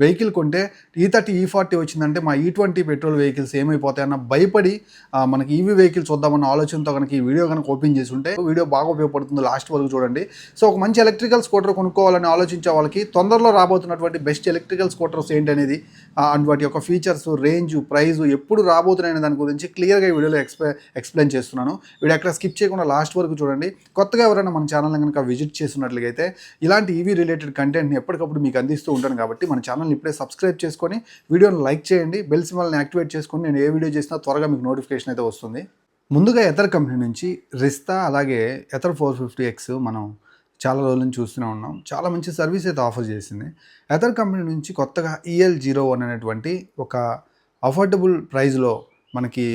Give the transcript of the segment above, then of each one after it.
Vehicle కొంటే E30 E40 వచ్చిందంటే మా E20 పెట్రోల్ వెహికల్స్ ఏమైపోతాయన్న భయపడి మనకి ఈవీ వెహికల్ చూద్దామన్న ఆలోచనతో కనుక ఈ వీడియో కనుక ఓపెన్ చేసి ఉంటే వీడియో బాగా ఉపయోగపడుతుంది, లాస్ట్ వరకు చూడండి. సో ఒక మంచి ఎలక్ట్రికల్ స్కూటర్ కొనుక్కోవాలని ఆలోచించే వాళ్ళకి తొందరలో రాబోతున్నటువంటి బెస్ట్ ఎలక్ట్రికల్ స్కూటర్స్ ఏంటనేది అండ్ వాటి యొక్క ఫీచర్స్, రేంజ్, ప్రైస్ ఎప్పుడు రాబోతున్నాయనే దాని గురించి క్లియర్గా ఈ వీడియోలో ఎక్స్ప్లెయిన్ చేస్తున్నాను. వీడియో ఎక్కడ స్కిప్ చేయకుండా లాస్ట్ వరకు చూడండి. కొత్తగా ఎవరైనా మన ఛానల్ని కనుక విజిట్ చేస్తున్నట్లయితే ఇలాంటి ఈవీ రిలేటెడ్ కంటెంట్ని ఎప్పటికప్పుడు మీకు అందిస్తూ ఉంటాను కాబట్టి మన ఛానల్ని ఇప్పుడే సబ్స్క్రైబ్ చేసుకొని వీడియోని లైక్ చేయండి, బెల్ సింబల్ని యాక్టివేట్ చేసుకొని నేను ఏ వీడియో చేసినా త్వరగా మీకు నోటిఫికేషన్ అయితే వస్తుంది. ముందుగా ఎథర్ కంపెనీ నుంచి రిస్తా అలాగే ఎథర్ 450X మనం చాలా రోజుల నుంచి చూస్తూనే ఉన్నాం. చాలా మంచి సర్వీస్ అయితే ఆఫర్ చేసింది. ఎథర్ కంపెనీ నుంచి కొత్తగా EL01 అనేటువంటి ఒక అఫోర్డబుల్ ప్రైస్లో మనకి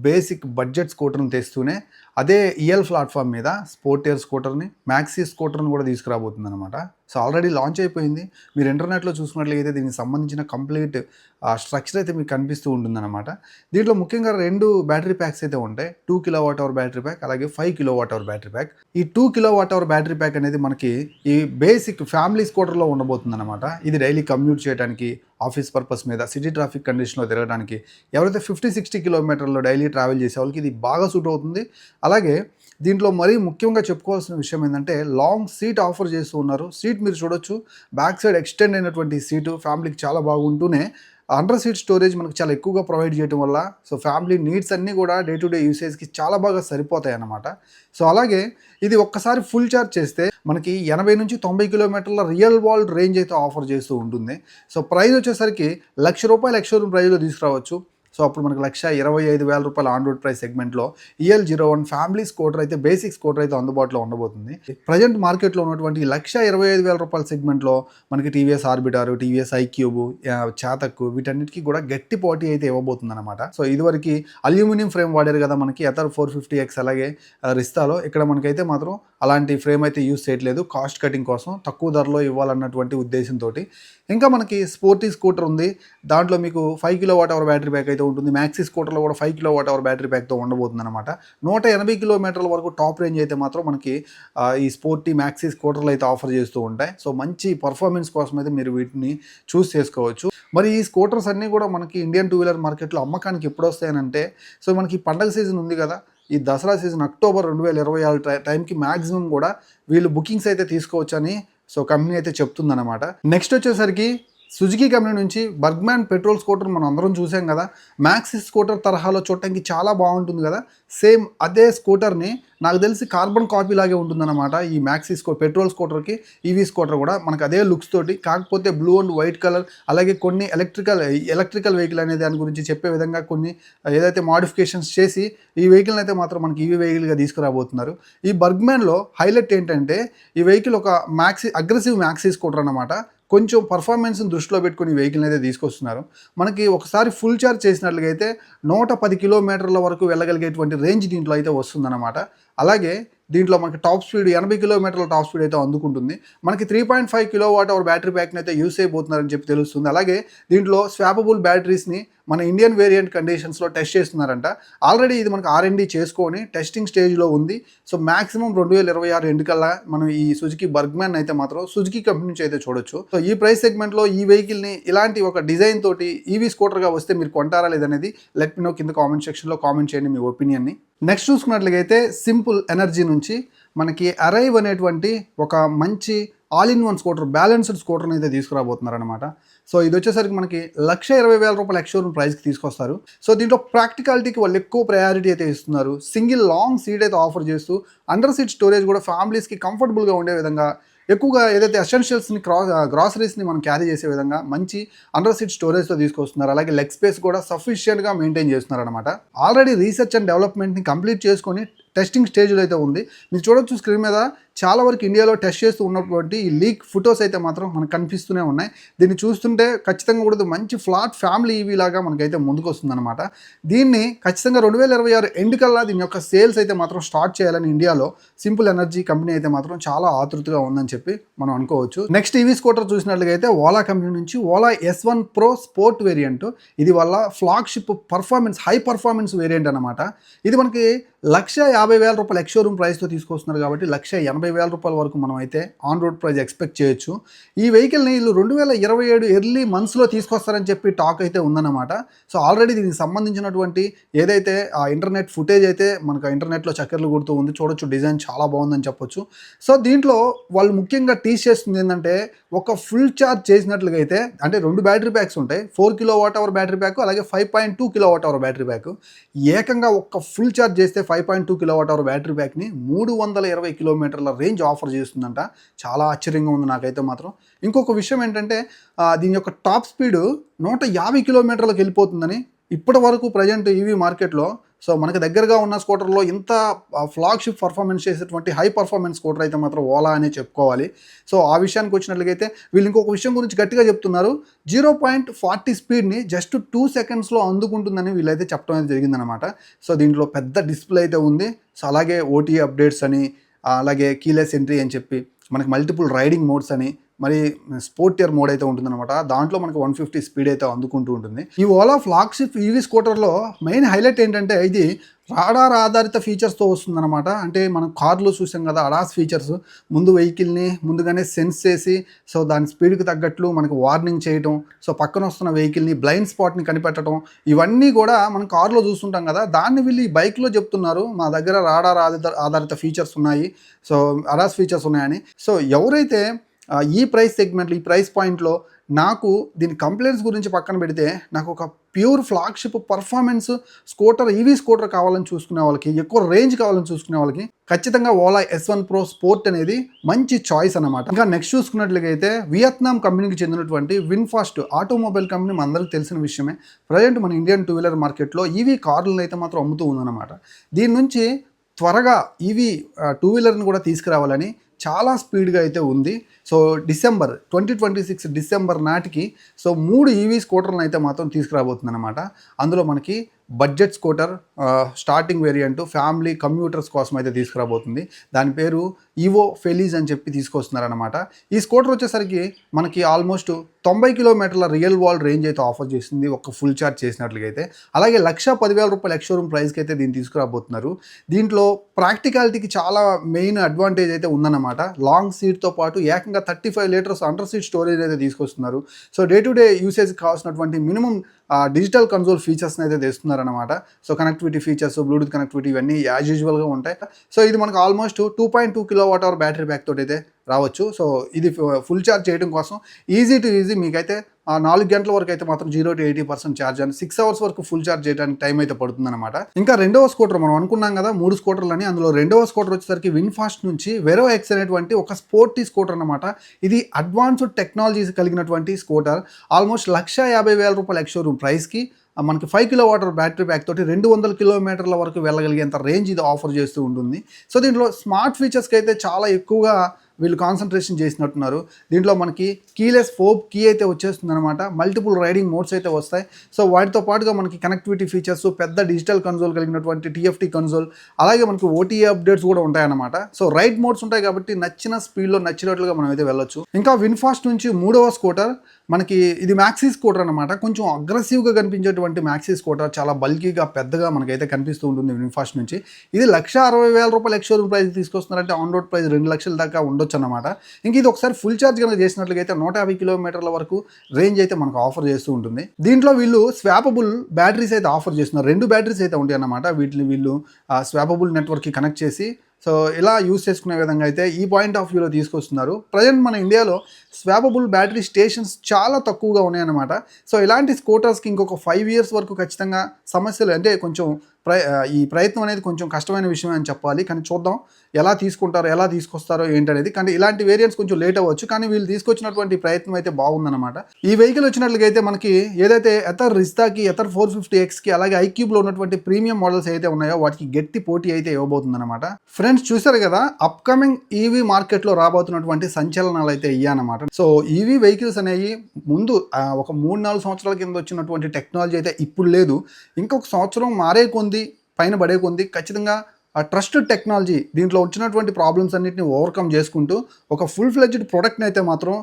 బేసిక్ బడ్జెట్ స్కూటర్ని తెస్తూనే అదే EL ప్లాట్ఫామ్ మీద స్పోర్టియర్ స్కూటర్ని, మ్యాక్సీ స్కూటర్ని కూడా తీసుకురాబోతుంది అనమాట. సో ఆల్రెడీ లాంచ్ అయిపోయింది. మీరు ఇంటర్నెట్లో చూసుకున్నట్లయితే దీనికి సంబంధించిన కంప్లీట్ స్ట్రక్చర్ అయితే మీకు కనిపిస్తూ ఉంటుందన్నమాట. దీంట్లో ముఖ్యంగా 2 బ్యాటరీ ప్యాక్స్ అయితే ఉంటాయి. 2 kWh బ్యాటరీ ప్యాక్ అలాగే 5 kWh బ్యాటరీ ప్యాక్. ఈ 2 kWh బ్యాటరీ ప్యాక్ అనేది మనకి ఈ బేసిక్ ఫ్యామిలీ స్కూటర్లో ఉండబోతుంది అనమాట. ఇది డైలీ కమ్యూట్ చేయడానికి, ఆఫీస్ పర్పస్ మీద, సిటీ ట్రాఫిక్ కండిషన్లో తిరగడానికి, ఎవరైతే 50-60 కిలోమీటర్లో డైలీ ట్రావెల్ చేసే వాళ్ళకి ఇది బాగా సూట్ అవుతుంది. అలాగే దీంట్లో మరీ ముఖ్యంగా చెప్పుకోవాల్సిన విషయం ఏంటంటే లాంగ్ సీట్ ఆఫర్ చేస్తూ ఉన్నారు. సీట్ మీరు చూడొచ్చు, బ్యాక్ సైడ్ ఎక్స్టెండ్ అయినటువంటి సీటు ఫ్యామిలీకి చాలా బాగుంటూనే అండర్ సీట్ స్టోరేజ్ మనకు చాలా ఎక్కువగా ప్రొవైడ్ చేయడం వల్ల సో ఫ్యామిలీ నీడ్స్ అన్నీ కూడా డే టు డే యూసేజ్కి చాలా బాగా సరిపోతాయి అన్నమాట. సో అలాగే ఇది ఒక్కసారి ఫుల్ ఛార్జ్ చేస్తే మనకి 80-90 కిలోమీటర్ల రియల్ వరల్డ్ రేంజ్ అయితే ఆఫర్ చేస్తూ ఉంటుంది. సో ప్రైస్ వచ్చేసరికి ₹1,00,000 ఎక్స్‌షోరూమ్ ప్రైస్లో తీసుకురావచ్చు. సో అప్పుడు మనకు ₹1,25,000 ఆన్ రోడ్ ప్రైస్ సెగ్మెంట్లో EL01 ఫ్యామిలీ స్కూటర్ అయితే బేసిక్ స్కూటర్ అయితే అందుబాటులో ఉండబోతుంది. ప్రజెంట్ మార్కెట్లో ఉన్నటువంటి ₹1,25,000 సెగ్మెంట్లో మనకి టీవీఎస్ ఆర్బిటార్, టీవీఎస్ ఐక్యూబ్, చాతక్ వీటన్నిటికీ కూడా గట్టి పోటీ అయితే ఇవ్వబోతుంది అనమాట. సో ఇదివరకు అల్యూమినియం ఫ్రేమ్ వాడారు కదా మనకి ఎథర్ 450X అలాగే రిస్తాలో. ఇక్కడ మనకైతే మాత్రం అలాంటి ఫ్రేమ్ అయితే యూజ్ చేయట్లేదు, కాస్ట్ కటింగ్ కోసం తక్కువ ధరలో ఇవ్వాలన్నటువంటి ఉద్దేశంతో. ఇంకా మనకి స్పోర్టీ స్కూటర్ ఉంది. దాంట్లో మీకు 5 kWh బ్యాటరీ ప్యాక్ అయితే ఉంటుంది. మ్యాక్సీ స్కూటర్లో కూడా 5 kWh బ్యాటరీ ప్యాక్తో ఉండబోతుంది అనమాట. 180 కిలోమీటర్ల వరకు టాప్ రేంజ్ అయితే మాత్రం మనకి ఈ స్పోర్టీ మ్యాక్సీ స్కూటర్లు అయితే ఆఫర్ చేస్తూ ఉంటాయి. సో మంచి పర్ఫార్మెన్స్ కోసం అయితే మీరు వీటిని చూస్ చేసుకోవచ్చు. మరి ఈ స్కూటర్స్ అన్నీ కూడా మనకి ఇండియన్ టూ వీలర్ మార్కెట్లో అమ్మకానికి ఎప్పుడు వస్తాయనంటే సో మనకి పండగ సీజన్ ఉంది కదా, ఈ దసరా సీజన్ అక్టోబర్ 2026 టైంకి మ్యాక్సిమం కూడా వీళ్ళు బుకింగ్స్ అయితే తీసుకోవచ్చని సో కంపెనీ అయితే చెప్తుందన్నమాట. నెక్స్ట్ వచ్చేసరికి సుజుకి కంపెనీ నుంచి బర్గ్మ్యాన్ పెట్రోల్ స్కూటర్ మనం అందరం చూసాం కదా, మ్యాక్సీ స్కూటర్ తరహాలో చూడటానికి చాలా బాగుంటుంది కదా. సేమ్ అదే స్కూటర్ని నాకు తెలిసి కార్బన్ కాపీ లాగే ఉంటుందన్నమాట ఈ మ్యాక్సీ పెట్రోల్ స్కూటర్కి. ఈవీ స్కూటర్ కూడా మనకు అదే లుక్స్ తోటి, కాకపోతే బ్లూ అండ్ వైట్ కలర్ అలాగే కొన్ని ఎలక్ట్రికల్ వెహికల్ అనే దాని గురించి చెప్పే విధంగా కొన్ని ఏదైతే మోడిఫికేషన్స్ చేసి ఈ వెహికల్ అయితే మాత్రం మనకి ఈవీ వెహికల్గా తీసుకురాబోతున్నారు. ఈ బర్గ్మ్యాన్లో హైలైట్ ఏంటంటే ఈ వెహికల్ ఒక అగ్రెసివ్ మ్యాక్సీ స్కూటర్ అన్నమాట. కొంచెం పర్ఫార్మెన్స్ని దృష్టిలో పెట్టుకుని వెహికల్ని అయితే తీసుకొస్తున్నారు. మనకి ఒకసారి ఫుల్ ఛార్జ్ చేసినట్లయితే 110 కిలోమీటర్ల వరకు వెళ్ళగలిగేటువంటి రేంజ్ దీంట్లో అయితే వస్తుందన్నమాట. అలాగే దీంట్లో మనకి టాప్ స్పీడ్ 80 కిలోమీటర్ల టాప్ స్పీడ్ అయితే అందుకుంటుంది. మనకి 3.5 kWh బ్యాటరీ ప్యాక్ని అయితే యూస్ అయిపోతున్నారని చెప్పి తెలుస్తుంది. అలాగే దీంట్లో స్వాపబుల్ బ్యాటరీస్ని మన ఇండియన్ వేరియంట్ కండిషన్స్లో టెస్ట్ చేస్తున్నారంట. ఆల్రెడీ ఇది మనకు R&D చేసుకొని టెస్టింగ్ స్టేజ్లో ఉంది. సో మ్యాక్సిమం 2026 ఎండ్ కల్లా మనం ఈ సుజుకి బర్గ్మ్యాన్ అయితే మాత్రం సుజుకి కంపెనీ నుంచి అయితే చూడొచ్చు. సో ఈ ప్రైస్ సెగ్మెంట్లో ఈ వెహికల్ని ఇలాంటి ఒక డిజైన్ తోటి ఈవీ స్కూటర్గా వస్తే మీరు కొంటారా లేదనేది లెట్ మీ నో కింద కామెంట్ సెక్షన్లో కామెంట్ చేయండి మీ ఒపీనియన్ని. నెక్స్ట్ చూసుకున్నట్లయితే సింపుల్ ఎనర్జీ నుంచి మనకి అరైవ్ అనేటువంటి ఒక మంచి all in one scooter, balanced స్కూటర్ని అయితే తీసుకురాబోతున్నారనమాట. సో ఇది వచ్చేసరికి మనకి ₹1,20,000 ఎక్స్‌షోరూమ్ ప్రైస్కి తీసుకొస్తారు. సో దీంట్లో ప్రాక్టికాలిటీకి వాళ్ళు ఎక్కువ ప్రయారిటీ అయితే ఇస్తున్నారు. సింగిల్ లాంగ్ సీట్ అయితే ఆఫర్ చేస్తూ అండర్ సీట్ స్టోరేజ్ కూడా ఫ్యామిలీస్కి కంఫర్టబుల్గా ఉండే విధంగా, ఎక్కువగా ఏదైతే ఎసెన్షియల్స్ని గ్రాసరీస్ని మనం క్యారీ చేసే విధంగా మంచి అండర్ సీట్ స్టోరేజ్తో తీసుకొస్తున్నారు. అలాగే లెగ్ స్పేస్ కూడా సఫిషియెంట్గా మెయింటైన్ చేస్తున్నారు అనమాట. ఆల్రెడీ రీసెర్చ్ అండ్ డెవలప్మెంట్ని కంప్లీట్ చేసుకొని టెస్టింగ్ స్టేజ్లో అయితే ఉంది. మీరు చూడొచ్చు స్క్రీన్ మీద చాలా వరకు ఇండియాలో టెస్ట్ చేస్తూ ఉన్నటువంటి ఈ లీక్ ఫొటోస్ అయితే మాత్రం మనకు కనిపిస్తూనే ఉన్నాయి. దీన్ని చూస్తుంటే ఖచ్చితంగా కూడా మంచి ఫ్లాట్ ఫ్యామిలీ ఈవీ లాగా మనకైతే ముందుకు వస్తుందన్నమాట. దీన్ని ఖచ్చితంగా 2026 ఎండ్ కల్లా దీని యొక్క సేల్స్ అయితే మాత్రం స్టార్ట్ చేయాలని ఇండియాలో సింపుల్ ఎనర్జీ కంపెనీ అయితే మాత్రం చాలా ఆతృతగా ఉందని చెప్పి మనం అనుకోవచ్చు. నెక్స్ట్ ఈవీ స్కూటర్ చూసినట్లయితే ఓలా కంపెనీ నుంచి Ola S1 Pro sport variant. ఇది వల్ల flagship performance, high performance variant అనమాట. ఇది మనకి ₹1,50,000 ఎక్స్‌షోరూమ్ ప్రైస్తో తీసుకొస్తున్నారు కాబట్టి ₹1,80,000 1,40,000 రూపాయల వరకు మనం అయితే ఆన్ రోడ్ ప్రైస్ ఎక్స్పెక్ట్ చేయొచ్చు. ఈ వెహికల్ని వీళ్ళు 2027 ఎర్లీ మంత్స్లో తీసుకొస్తారని చెప్పి టాక్ అయితే ఉందన్నమాట. సో ఆల్రెడీ దీనికి సంబంధించినటువంటి ఏదైతే ఆ ఇంటర్నెట్ ఫుటేజ్ అయితే మనకు ఇంటర్నెట్లో చక్కర్లు కొడుతూ ఉంది. చూడొచ్చు, డిజైన్ చాలా బాగుందని చెప్పొచ్చు. సో దీంట్లో వాళ్ళు ముఖ్యంగా టీచ్ చేస్తుంది ఏంటంటే, ఒక ఫుల్ ఛార్జ్ చేసినట్లుగా అయితే అంటే 2 బ్యాటరీ ప్యాక్స్ ఉంటాయి. 4 kWh బ్యాటరీ ప్యాక్, అలాగే 5.2 kWh బ్యాటరీ ప్యాక్. ఏకంగా ఒక్క ఫుల్ ఛార్జ్ చేస్తే 5.2 kWh బ్యాటరీ ప్యాక్ని 320 కిలోమీటర్ల రేంజ్ ఆఫర్ చేస్తుందంట. చాలా ఆశ్చర్యంగా ఉంది నాకైతే మాత్రం. ఇంకొక విషయం ఏంటంటే, దీని యొక్క టాప్ స్పీడ్ 150 కిలోమీటర్లకు వెళ్ళిపోతుందని ఇప్పటి వరకు ప్రజెంట్ ఈవీ మార్కెట్లో, సో మనకి దగ్గరగా ఉన్న స్కూటర్లో ఇంత ఫ్లాగ్షిప్ పర్ఫార్మెన్స్ చేసేటువంటి హై పర్ఫార్మెన్స్ స్కూటర్ అయితే మాత్రం ఓలా అనే చెప్పుకోవాలి. సో ఆ విషయానికి వచ్చినట్లయితే వీళ్ళు ఇంకొక విషయం గురించి గట్టిగా చెప్తున్నారు. 0.40 స్పీడ్ని జస్ట్ 2 సెకండ్స్లో అందుకుంటుందని వీళ్ళైతే చెప్పడం అయితే జరిగిందనమాట. సో దీంట్లో పెద్ద డిస్ప్లే అయితే ఉంది. సో అలాగే ఓటీ అప్డేట్స్ అని, అలాగే కీలెస్ ఎంట్రీ అని చెప్పి, మనకి మల్టిపుల్ రైడింగ్ మోడ్స్ అని, మరి స్పోర్టియర్ మోడ్ అయితే ఉంటుందన్నమాట. దాంట్లో మనకు 150 స్పీడ్ అయితే అందుకుంటూ ఉంటుంది. ఈ ఓలా ఫ్లాగ్షిప్ ఈవీ స్కూటర్లో మెయిన్ హైలైట్ ఏంటంటే, ఇది రాడార్ ఆధారిత ఫీచర్స్తో వస్తుందన్నమాట. అంటే మనం కార్లో చూసాం కదా, అడాస్ ఫీచర్స్, ముందు వెహికల్ని ముందుగానే సెన్స్ చేసి, సో దాని స్పీడ్కి తగ్గట్లు మనకు వార్నింగ్ చేయడం, సో పక్కన వస్తున్న వెహికల్ని బ్లైండ్ స్పాట్ని కనిపెట్టడం, ఇవన్నీ కూడా మనం కార్లో చూస్తుంటాం కదా, దాన్ని వీళ్ళు ఈ బైక్లో చెప్తున్నారు మా దగ్గర రాడార్ ఆధారిత ఫీచర్స్ ఉన్నాయి, సో అడాస్ ఫీచర్స్ ఉన్నాయని. సో ఎవరైతే ఈ ప్రైస్ సెగ్మెంట్లో, ఈ ప్రైస్ పాయింట్లో నాకు దీని కంప్లైంట్స్ గురించి పక్కన పెడితే, నాకు ఒక pure flagship performance scooter, EV scooter కావాలని చూసుకునే వాళ్ళకి, ఎక్కువ రేంజ్ కావాలని చూసుకునే వాళ్ళకి ఖచ్చితంగా ఓలా S1 Pro స్పోర్ట్ అనేది మంచి చాయిస్ అనమాట. ఇంకా నెక్స్ట్ చూసుకున్నట్లయితే వియత్నాం కంపెనీకి చెందినటువంటి విన్ఫాస్ట్ ఆటోమొబైల్ కంపెనీ మనందరికీ తెలిసిన విషయమే. ప్రజెంట్ మన ఇండియన్ 2-వీలర్ మార్కెట్లో ఈవీ కార్లను అయితే మాత్రం అమ్ముతూ ఉందన్నమాట. దీని నుంచి త్వరగా ఈవీ 2-వీలర్ని కూడా తీసుకురావాలని చాలా స్పీడ్గా అయితే ఉంది. సో 2026 డిసెంబర్ నాటికి సో 3 ఈవీ స్కూటర్లను అయితే మాత్రం తీసుకురాబోతుంది అనమాట. అందులో మనకి budget scooter, starting variant, family commuters కోసం అయితే తీసుకురాబోతుంది. దాని పేరు ఈవో ఫెలీజ్ అని చెప్పి తీసుకొస్తున్నారనమాట. ఈ స్కూటర్ వచ్చేసరికి మనకి ఆల్మోస్ట్ 90 కిలోమీటర్ల రియల్ వరల్డ్ రేంజ్ అయితే ఆఫర్ చేస్తుంది ఒక ఫుల్ ఛార్జ్ చేసినట్లుగా అయితే. అలాగే 1,10,000 రూపాయల ఎక్స్‌షోరూమ్ ప్రైస్కి అయితే దీన్ని తీసుకురాబోతున్నారు. దీంట్లో ప్రాక్టికాలిటీకి చాలా మెయిన్ అడ్వాంటేజ్ అయితే ఉందన్నమాట. లాంగ్ సీట్తో పాటు ఏకంగా 35 లీటర్స్ అండర్ సీట్ స్టోరేజ్ అయితే తీసుకొస్తున్నారు. So day to day usage కావాల్సినటువంటి మినిమం డిజిటల్ కన్సోల్ ఫీచర్స్ని అయితే తెస్తున్నారనమాట. So connectivity features, Bluetooth connectivity ఇవన్నీ యాజ్ యూజువల్గా ఉంటాయి. సో ఇది మనకు ఆల్మోస్ట్ 2.2 kWh బ్యాటరీ బ్యాక్ తోటి అయితే రావచ్చు. సో ఇది ఫుల్ ఛార్జ్ చేయడం కోసం ఈజీ టు ఈజీ మీకైతే 4 గంటల వరకు అయితే మాత్రం 0 to 80% ఛార్జ్ అని 6 అవర్స్ వరకు ఫుల్ ఛార్జ్ చేయడానికి టైం అయితే పడుతుందన్నమాట. ఇంకా రెండవ స్కూటర్ మనం అనుకున్నాం కదా 3 స్కూటర్లని, అందులో రెండవ స్కూటర్ వచ్చేసరికి విన్ఫాస్ట్ నుంచి వెరో ఎక్స్ అనేటువంటి ఒక స్పోర్టీ స్కూటర్ అనమాట. ఇది అడ్వాన్స్డ్ టెక్నాలజీస్ కలిగినటువంటి స్కూటర్. ఆల్మోస్ట్ 1,50,000 రూపాయల ఎక్స్‌షోరూమ్ ప్రైస్కి మనకి 5 kWh బ్యాటరీ ప్యాక్ తోటి 200 కిలోమీటర్ల వరకు వెళ్ళగలిగేంత రేంజ్ ఇది ఆఫర్ చేస్తూ ఉంటుంది. సో దీంట్లో స్మార్ట్ ఫీచర్స్కి అయితే చాలా ఎక్కువగా వీళ్ళు కాన్సన్ట్రేషన్ చేసినట్టున్నారు. దీంట్లో మనకి కీలెస్ ఫోబ్ కీ అయితే వచ్చేస్తుంది అనమాట. మల్టిపుల్ రైడింగ్ మోడ్స్ అయితే వస్తాయి. సో వాటితో పాటుగా మనకి కనెక్టివిటీ ఫీచర్స్, పెద్ద డిజిటల్ కన్సోల్ కలిగినటువంటి TFT కన్సోల్, అలాగే మనకి OTA అప్డేట్స్ కూడా ఉంటాయన్నమాట. సో రైడ్ మోడ్స్ ఉంటాయి కాబట్టి నచ్చిన స్పీడ్లో నచ్చినట్లుగా మనం అయితే వెళ్ళొచ్చు. ఇంకా విన్ఫాస్ట్ నుంచి మూడవ స్కూటర్ మనకి ఇది మ్యాక్సీ స్కూటర్ అనమాట. కొంచెం అగ్రెసివ్గా కనిపించేటువంటి మ్యాక్సీ స్కూటర్, చాలా బల్కీగా పెద్దగా మనకైతే కనిపిస్తూ ఉంటుంది విన్ఫాస్ట్ నుంచి. ఇది 1,60,000 రూపాయల ఎక్స్‌షోరూమ్ ప్రైస్ తీసుకొస్తున్నారంటే ఆన్ రోడ్ ప్రైస్ 2 లక్షల దాకా ఉండొచ్చు అనమాట. ఇంక ఇది ఒకసారి ఫుల్ ఛార్జ్ కనుక చేసినట్లయితే 150 కిలోమీటర్ల వరకు రేంజ్ అయితే మనకు ఆఫర్ చేస్తూ ఉంటుంది. దీంట్లో వీళ్ళు స్వాపబుల్ బ్యాటరీస్ అయితే ఆఫర్ చేస్తున్నారు. 2 బ్యాటరీస్ అయితే ఉంటాయి అన్నమాట. వీటిని వీళ్ళు స్వాపబుల్ నెట్వర్క్కి కనెక్ట్ చేసి సో ఇలా యూస్ చేసుకునే విధంగా అయితే ఈ పాయింట్ ఆఫ్ వ్యూలో తీసుకొస్తున్నారు. ప్రజెంట్ మన ఇండియాలో స్వాపబుల్ బ్యాటరీ స్టేషన్స్ చాలా తక్కువగా ఉన్నాయన్నమాట. సో ఇలాంటి స్కూటర్స్కి ఇంకొక 5 ఇయర్స్ వరకు ఖచ్చితంగా సమస్యలు, అంటే కొంచెం ఈ ప్రయత్నం అనేది కొంచెం కష్టమైన విషయం అని చెప్పాలి. కానీ చూద్దాం ఎలా తీసుకుంటారో, ఎలా తీసుకొస్తారో ఏంటనేది. కానీ ఇలాంటి వేరియంట్స్ కొంచెం లేట్ అవ్వచ్చు, కానీ వీళ్ళు తీసుకొచ్చినటువంటి ప్రయత్నం అయితే బాగుందన్నమాట. ఈ వెహికల్ వచ్చినట్లయితే మనకి ఏదైతే ఎథర్ రిస్తాకి, ఎథర్ 450Xకి, అలాగే ఐక్యూబ్లో ఉన్నటువంటి ప్రీమియం మోడల్స్ అయితే ఉన్నాయో వాటికి గట్టి పోటీ అయితే ఇవ్వబోతుందన్నమాట. ఫ్రెండ్స్ చూసారు కదా, అప్కమింగ్ ఈవీ మార్కెట్లో రాబోతున్నటువంటి సంచలనాలు అయితే ఇయ్యానమాట. సో ఈవీ వెహికల్స్ అనేవి ముందు ఒక 3-4 సంవత్సరాల కింద వచ్చినటువంటి టెక్నాలజీ అయితే ఇప్పుడు లేదు. ఇంకొక సంవత్సరం మారే కొంది, పైన పడే కొంది ఖచ్చితంగా ట్రస్టెడ్ టెక్నాలజీ దీంట్లో వచ్చినటువంటి ప్రాబ్లమ్స్ అన్నిటిని ఓవర్కమ్ చేసుకుంటూ ఒక ఫుల్ ఫ్లెడ్జ్డ్ ప్రోడక్ట్ని అయితే మాత్రం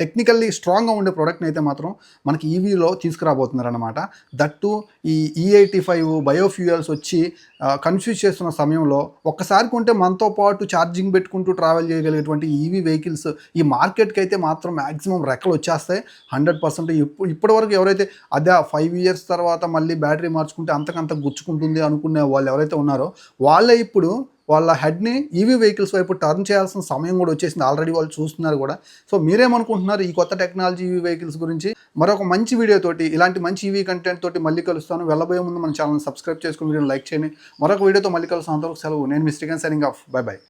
టెక్నికల్లీ స్ట్రాంగ్గా ఉండే ప్రోడక్ట్ని అయితే మాత్రం మనకి ఈవీలో తీసుకురాబోతున్నారనమాట. దట్టు ఈ E85 బయోఫ్యూయల్స్ వచ్చి కన్ఫ్యూజ్ చేస్తున్న సమయంలో ఒక్కసారి కొంటే మనతో పాటు ఛార్జింగ్ పెట్టుకుంటూ ట్రావెల్ చేయగలిగేటువంటి ఈవీ వెహికల్స్ ఈ మార్కెట్కి అయితే మాత్రం మ్యాక్సిమం రెక్కలు వచ్చేస్తాయి 100%. ఇప్పటివరకు ఎవరైతే అదే 5 ఇయర్స్ తర్వాత మళ్ళీ బ్యాటరీ మార్చుకుంటే అంతకంత గుచ్చుకుంటుంది అనుకునే వాళ్ళు ఎవరైతే ఉన్నారో వాళ్ళే ఇప్పుడు వాళ్ళ హెడ్ని ఈవీ వెహికల్స్ వైపు టర్న్ చేయాల్సిన సమయం కూడా వచ్చేసింది. ఆల్రెడీ వాళ్ళు చూస్తున్నారు కూడా. సో మీరేమనుకుంటున్నారు ఈ కొత్త టెక్నాలజీ ఈవీ వెహికల్స్ గురించి? మరొక మంచి వీడియోతోటి ఇలాంటి మంచి ఈవీ కంటెంట్ తోటి మళ్ళీ కలుస్తాను. వెళ్ళబోయే ముందు మన ఛానల్ సబ్స్క్రైబ్ చేసుకుని వీడియోని లైక్ చేయండి. మరొక వీడియోతో మళ్ళీ కలుస్తాను. అంతవరకు సెలవు. నేను మీ Srikanth signing off. Bye by.